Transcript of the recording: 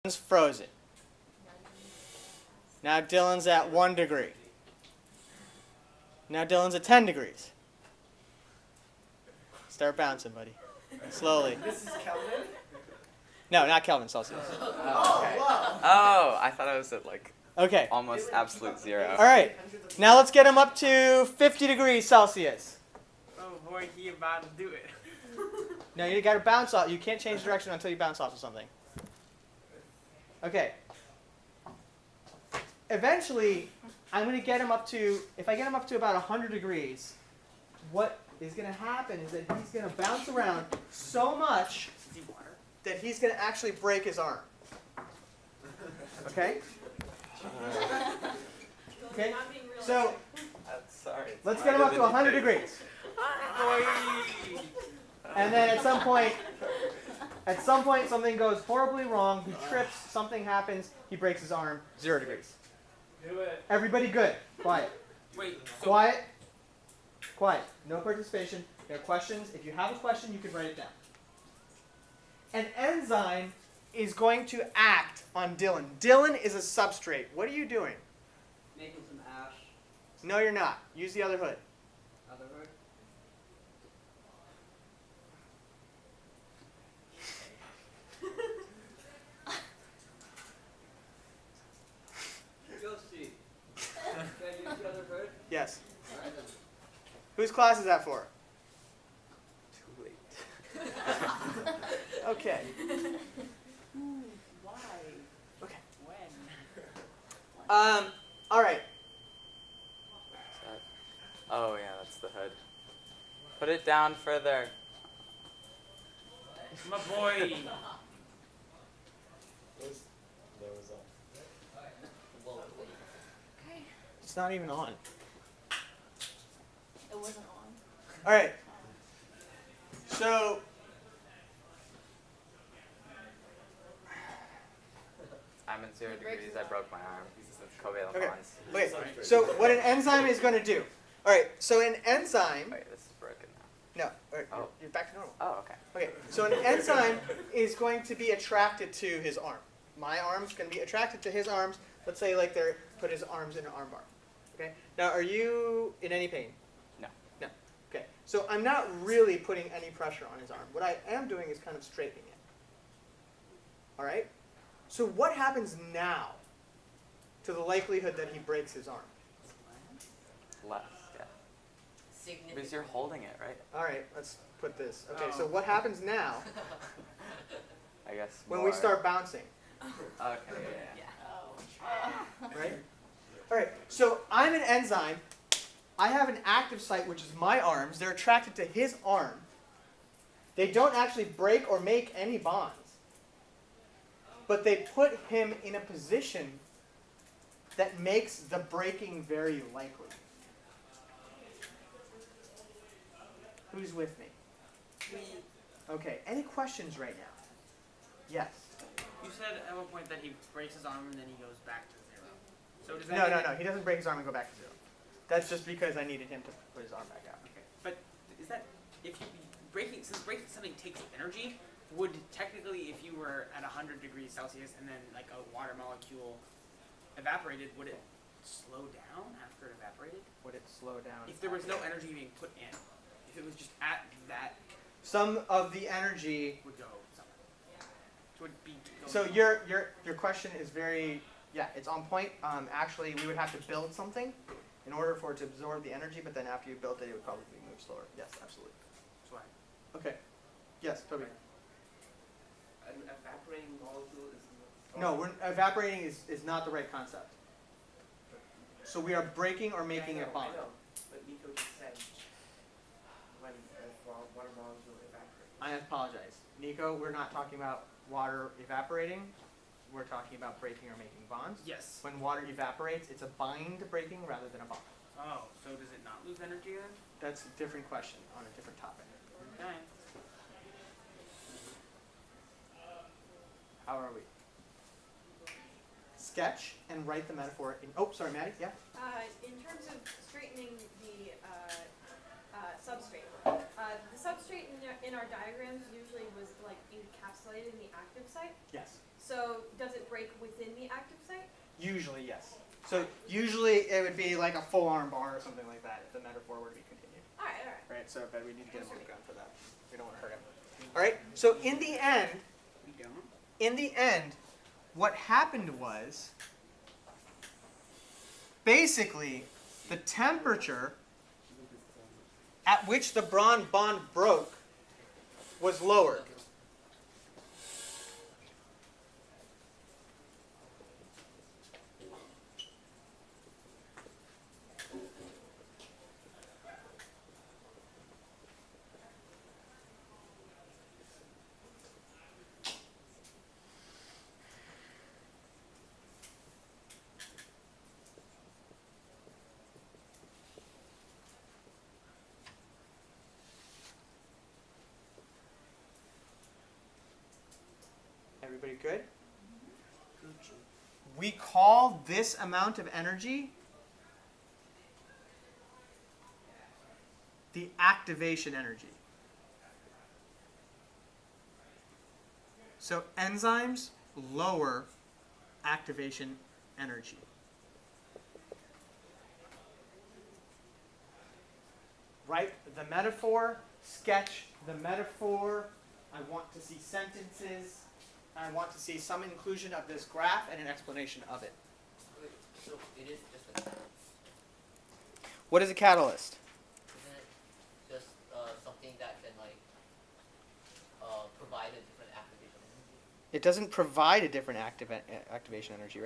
Dylan's frozen. Now Dylan's at 1 degree. Now Dylan's at 10 degrees. Start bouncing, buddy. Slowly. This is Kelvin? No, not Kelvin, Celsius. Oh, I thought I was at like Okay. almost absolute zero. All right. Now let's get him up to 50 degrees Celsius. Oh boy, he about to do it. No, you got to bounce off. You can't change direction until you bounce off of something. Okay. Eventually, I'm going to get him up to, if I get him up to about 100 degrees, what is going to happen is that he's going to bounce around so much that he's going to actually break his arm. Okay? Okay? So, Sorry. let's get him up to 100 degrees. And then at some point something goes horribly wrong, he trips, something happens, he breaks his arm, 0 degrees. Do it. Everybody good. Quiet. Wait, so Quiet. Quiet. No participation. There are questions. If you have a question, you can write it down. An enzyme is going to act on Dylan. Dylan is a substrate. What are you doing? Making some ash. No, you're not. Use the other hood. Other word? Go see. Can I use the other word? Yes. Alright then. Whose class is that for? Too late. Okay. why? Okay. When? All right. Oh yeah, that's the hood. Put it down further. My boy. It's not even on. It wasn't on. All right. So, I'm at 0 degrees. I broke my arm. It's covalent Okay. bonds. okay. So what an enzyme is going to do. All right. So an enzyme. Wait, this is broken now. No. All right, Oh. you're back to normal. Oh, okay. Okay. So an enzyme is going to be attracted to his arm. My arm's going to be attracted to his arms. Let's say like they're put his arms in an arm bar. Okay. Now, are you in any pain? No. No. Okay. So I'm not really putting any pressure on his arm. What I am doing is kind of straightening it. All right. So what happens now to the likelihood that he breaks his arm? Less, yeah. Because you're holding it, right? All right. Let's put this. Okay. Oh. So what happens now I guess. when more. we start bouncing? Okay. Yeah. Right? All right, so I'm an enzyme. I have an active site, which is my arms. They're attracted to his arm. They don't actually break or make any bonds. But they put him in a position that makes the breaking very likely. Who's with me? Okay, any questions right now? Yes. You said at one point that he breaks his arm and then he goes back to 0. So does that No. He doesn't break his arm and go back to 0. That's just because I needed him to put his arm back out. Okay. But is that if you breaking something takes energy, would technically if you were at 100 degrees Celsius and then like a water molecule evaporated, would it slow down after it evaporated? Would it slow down? If there was no energy being put in, if it was just at that, Some of the energy. would go somewhere. Would be. So your question is very, yeah, it's on point. Actually, we would have to build something in order for it to absorb the energy, but then after you built it, it would probably move slower. Yes, absolutely. That's why. Okay. Yes, Toby. An evaporating molecule is. No, evaporating is not the right concept. So we are breaking or making a bond. I know, but Nico just said when the water molecule evaporates. I apologize. Nico, we're not talking about water evaporating. We're talking about breaking or making bonds. Yes. When water evaporates, it's a bind breaking rather than a bond. Oh, so does it not lose energy then? That's a different question on a different topic. Okay. How are we? Sketch and write the metaphor in. Oh, sorry, Maddie. Yeah. In terms of straightening the substrate, the substrate in our diagrams usually was like encapsulated in the active site. Yes. So does it break within the active site? Usually, yes. So usually it would be like a full arm bar or something like that if the metaphor were to be continued. All right. Right, so but we need to get him on the gun for that. We don't want to hurt him. All right, so in the end, what happened was, basically, the temperature at which the bond broke was lower. Everybody good? We call this amount of energy the activation energy. So enzymes lower activation energy. Write the metaphor, sketch the metaphor. I want to see sentences. I want to see some inclusion of this graph and an explanation of it. Wait, so it is just a catalyst. What is a catalyst? Isn't it just something that can like provide a different activation energy? It doesn't provide a different activation energy, right?